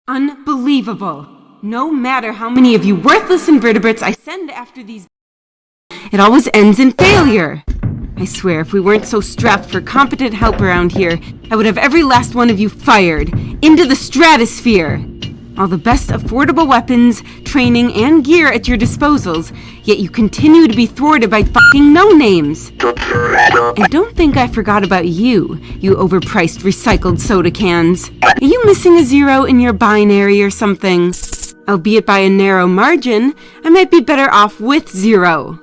Unbelievable! No matter how many of you worthless invertebrates I send after these, it always ends in failure. I swear, if we weren't so strapped for competent help around here, I would have every last one of you fired into the stratosphere. All the best affordable weapons, training, and gear at your disposals, yet you continue to be thwarted by fucking no-names. I don't think I forgot about you, you overpriced recycled soda cans. Are you missing a zero in your binary or something? Albeit by a narrow margin, I might be better off with zero.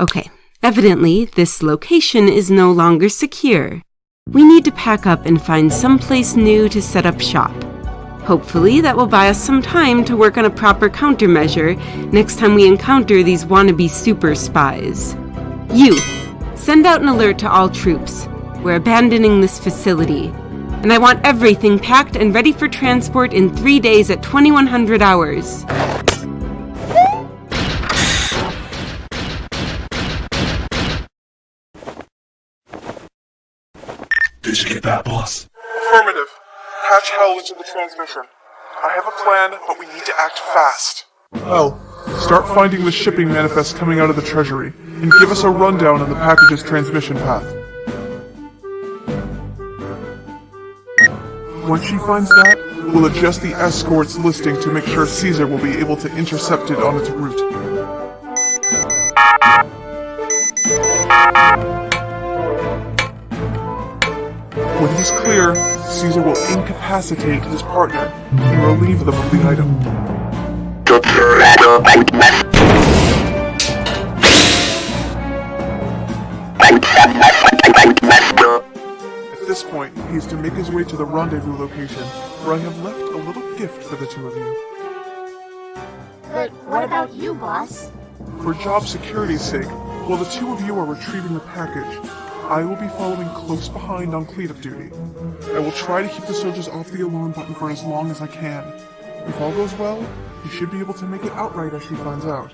Okay, evidently, this location is no longer secure. We need to pack up and find someplace new to set up shop. Hopefully, that will buy us some time to work on a proper countermeasure next time we encounter these wannabe super spies. You, send out an alert to all troops. We're abandoning this facility. And I want everything packed and ready for transport in 3 days at 2100 hours. Did you get that, boss? Affirmative. Patch Hell into the transmission. I have a plan, but we need to act fast. Hell, start finding the shipping manifest coming out of the Treasury, and give us a rundown on the package's transmission path. Once she finds that, we'll adjust the escort's listing to make sure Caesar will be able to intercept it on its route. When he's clear, Caesar will incapacitate his partner and relieve them of the item. At this point, he's to make his way to the rendezvous location, where I have left a little gift for the two of you. But what about you, boss? For job security's sake, while the two of you are retrieving the package, I will be following close behind on cleanup duty. I will try to keep the soldiers off the alarm button for as long as I can. If all goes well, you should be able to make it outright as she finds out.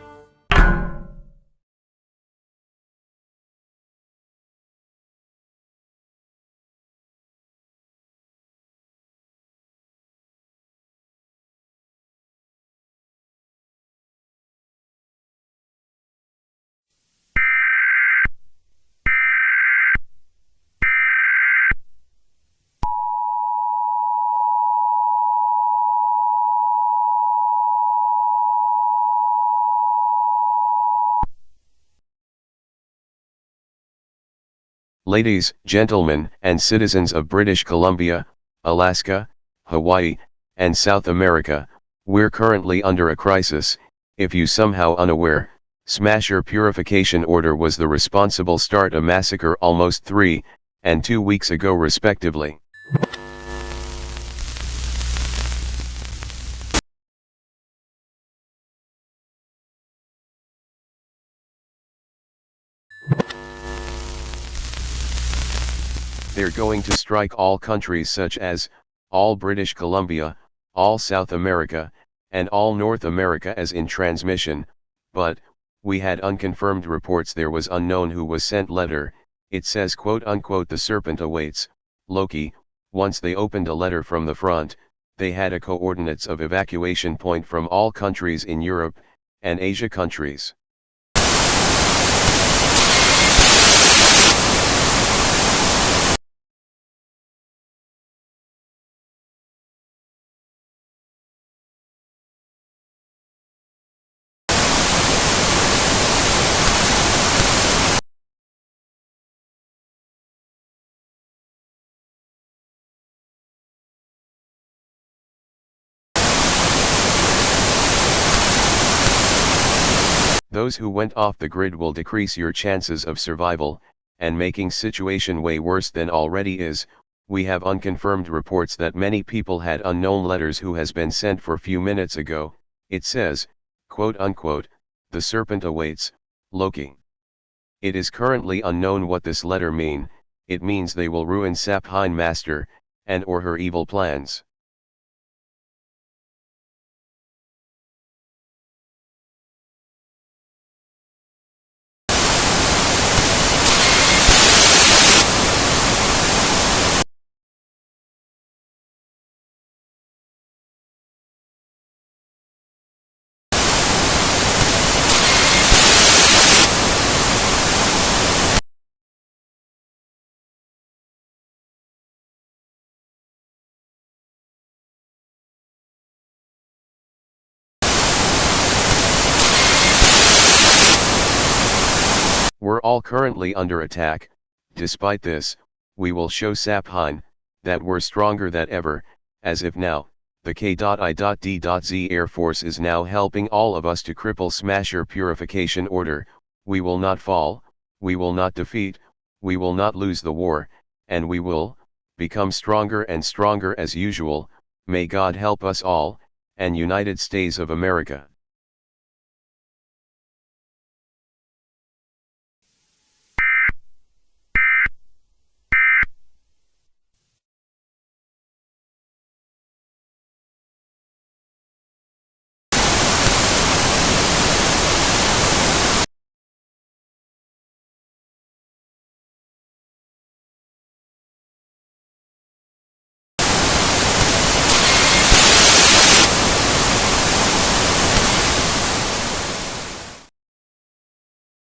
Ladies, gentlemen, and citizens of British Columbia, Alaska, Hawaii, and South America, we're currently under a crisis. If you somehow unaware, Smasher Purification Order was the responsible start a massacre almost 3 and 2 weeks ago respectively. They're going to strike all countries such as, all British Columbia, all South America, and all North America as in transmission, but, we had unconfirmed reports there was unknown who was sent letter, it says quote unquote the serpent awaits, Loki. Once they opened a letter from the front, they had a coordinates of evacuation point from all countries in Europe, and Asia countries. Those who went off the grid will decrease your chances of survival, and making situation way worse than already is. We have unconfirmed reports that many people had unknown letters who has been sent for few minutes ago. It says, quote unquote, the serpent awaits, Loki. It is currently unknown what this letter mean. It means they will ruin Sapphine Master, and or her evil plans. we're all currently under attack. Despite this, we will show Sapphine that we're stronger than ever, as if now, the K.I.D.Z Air Force is now helping all of us to cripple Smasher Purification Order. We will not fall, we will not defeat, we will not lose the war, and we will become stronger and stronger as usual. May God help us all, and United States of America.